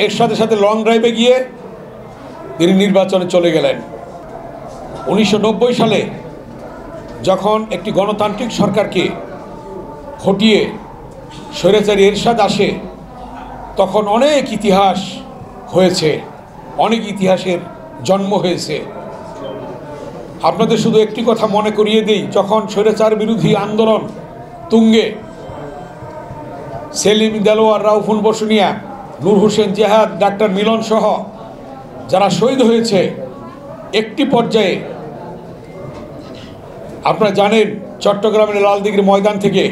এর সাথে সাথে লং ড্রাইভে গিয়ে তিনি নির্বাচনে চলে গেলেন। 1990 সালে যখন একটি গণতান্ত্রিক সরকারকে হটিয়ে স্বৈরাচারী এরশাদ আসে, তখন অনেক ইতিহাস হয়েছে, অনেক ইতিহাসের জন্ম হয়েছে। আপনাদের শুধু একটি কথা মনে করিয়ে দিই, যখন স্বৈরাচার বিরোধী আন্দোলন তুঙ্গে সেলিম, দেলোয়ার, রাউফুল বসুনিয়া, নূর হোসেন জেহাদ, ডাক্তার মিলন সহ যারা শহীদ হয়েছে, একটি পর্যায়ে আপনারা জানেন চট্টগ্রামের লালদিঘির ময়দান থেকে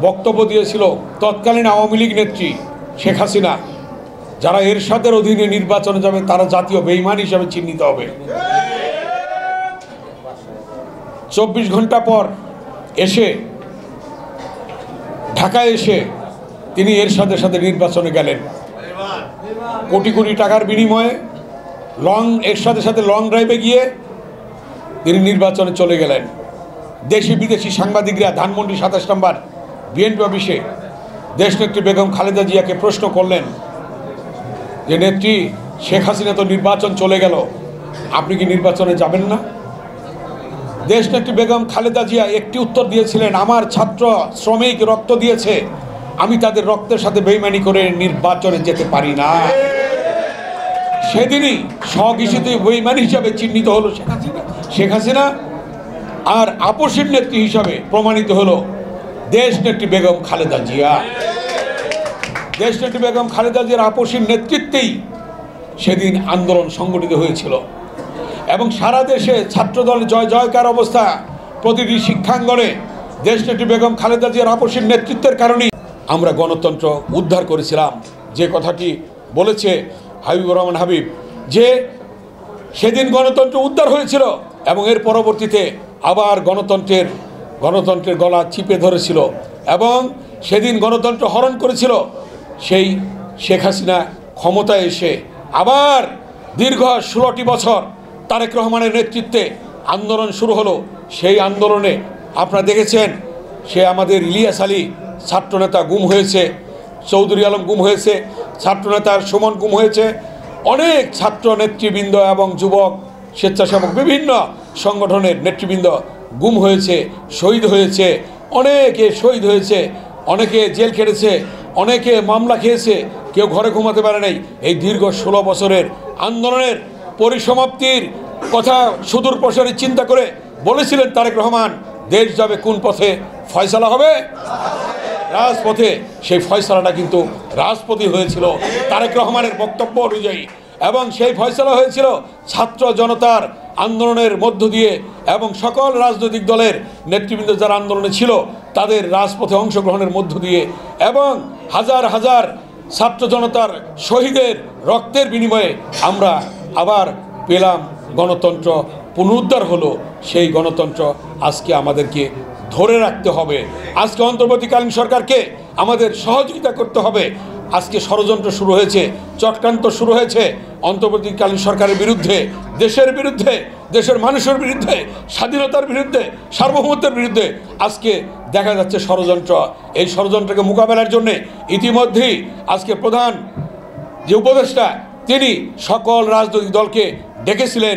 বক্তব্য দিয়েছিল তৎকালীন আওয়ামী লীগ নেত্রী শেখ হাসিনা, যারা এরশাদের অধীনে নির্বাচনে যাবে তারা জাতীয় বেঈমান হিসাবে চিহ্নিত হবে। 24 ঘন্টা পর এসে ঢাকায় এসে তিনি এরশাদের সাথে নির্বাচনে গেলেন। কোটি কোটি টাকার বিনিময়ে এরশাদের সাথে লং ড্রাইভে গিয়ে তিনি নির্বাচনে চলে গেলেন। দেশি বিদেশি সাংবাদিকরা ধানমন্ডি 27 নম্বর বিএনপি অফিসে দেশনেত্রী বেগম খালেদা জিয়াকে প্রশ্ন করলেন যে, নেত্রী, শেখ হাসিনা তো নির্বাচন চলে গেল, আপনি কি নির্বাচনে যাবেন না? দেশনেত্রী বেগম খালেদা জিয়া একটি উত্তর দিয়েছিলেন, আমার ছাত্র শ্রমিক রক্ত দিয়েছে, আমি তাদের রক্তের সাথে বেইমানি করে নির্বাচনে যেতে পারি না। সেদিনই স্বঘোষিত বেইমান হিসাবে চিহ্নিত হলো শেখ হাসিনা, আর আপসীর নেত্রী হিসাবে প্রমাণিত হলো দেশনেত্রী বেগম খালেদা জিয়া। দেশনেত্রী বেগম খালেদা জিয়ার আপসীর নেতৃত্বেই সেদিন আন্দোলন সংগঠিত হয়েছিল এবং সারা দেশে ছাত্রদল জয় জয়কার অবস্থা। প্রতিটি শিক্ষাঙ্গনে দেশনেত্রী বেগম খালেদা জিয়ার আপসীর নেতৃত্বের কারণেই আমরা গণতন্ত্র উদ্ধার করেছিলাম। যে কথাটি বলেছে হাবিবুর রহমান হাবিব, যে সেদিন গণতন্ত্র উদ্ধার হয়েছিল এবং এর পরবর্তীতে আবার গণতন্ত্রের গলা চিপে ধরেছিল এবং সেদিন গণতন্ত্র হরণ করেছিল। সেই শেখ হাসিনা ক্ষমতায় এসে আবার দীর্ঘ 16টি বছর তারেক রহমানের নেতৃত্বে আন্দোলন শুরু হলো। সেই আন্দোলনে আপনারা দেখেছেন, সে আমাদের ইলিয়াস আলী ছাত্রনেতা গুম হয়েছে, চৌধুরী আলম গুম হয়েছে, ছাত্রনেতার সুমন গুম হয়েছে, অনেক ছাত্র নেতৃবৃন্দ এবং যুবক স্বেচ্ছাসেবক বিভিন্ন সংগঠনের নেতৃবৃন্দ গুম হয়েছে, শহীদ হয়েছে, অনেকে শহীদ হয়েছে, অনেকে জেল খেটেছে, অনেকে মামলা খেয়েছে, কেউ ঘরে ঘুমাতে পারে নাই। এই দীর্ঘ 16 বছরের আন্দোলনের পরিসমাপ্তির কথা সুদূর প্রসারী চিন্তা করে বলেছিলেন তারেক রহমান, দেশ যাবে কোন পথে, ফয়সালা হবে রাজপথে। সেই ফয়সালাটা কিন্তু রাজপথই হয়েছিল তারেক রহমানের বক্তব্য অনুযায়ী, এবং সেই ফয়সালা হয়েছিল ছাত্র জনতার আন্দোলনের মধ্য দিয়ে এবং সকল রাজনৈতিক দলের নেতৃবৃন্দ যারা আন্দোলনে ছিল তাদের রাজপথে অংশগ্রহণের মধ্য দিয়ে, এবং হাজার হাজার ছাত্র জনতার শহীদের রক্তের বিনিময়ে আমরা আবার পেলাম গণতন্ত্র, পুনরুদ্ধার হলো। সেই গণতন্ত্র আজকে আমাদেরকে ধরে রাখতে হবে। আজকে অন্তর্বর্তীকালীন সরকারকে আমাদের সহযোগিতা করতে হবে। আজকে ষড়যন্ত্র শুরু হয়েছে, চক্রান্ত শুরু হয়েছে অন্তর্বর্তীকালীন সরকারের বিরুদ্ধে, দেশের বিরুদ্ধে, দেশের মানুষের বিরুদ্ধে, স্বাধীনতার বিরুদ্ধে, সার্বভৌমত্বের বিরুদ্ধে আজকে দেখা যাচ্ছে ষড়যন্ত্র। এই ষড়যন্ত্রকে মোকাবেলার জন্যে ইতিমধ্যেই আজকে প্রধান যে উপদেষ্টা তিনি সকল রাজনৈতিক দলকে ডেকেছিলেন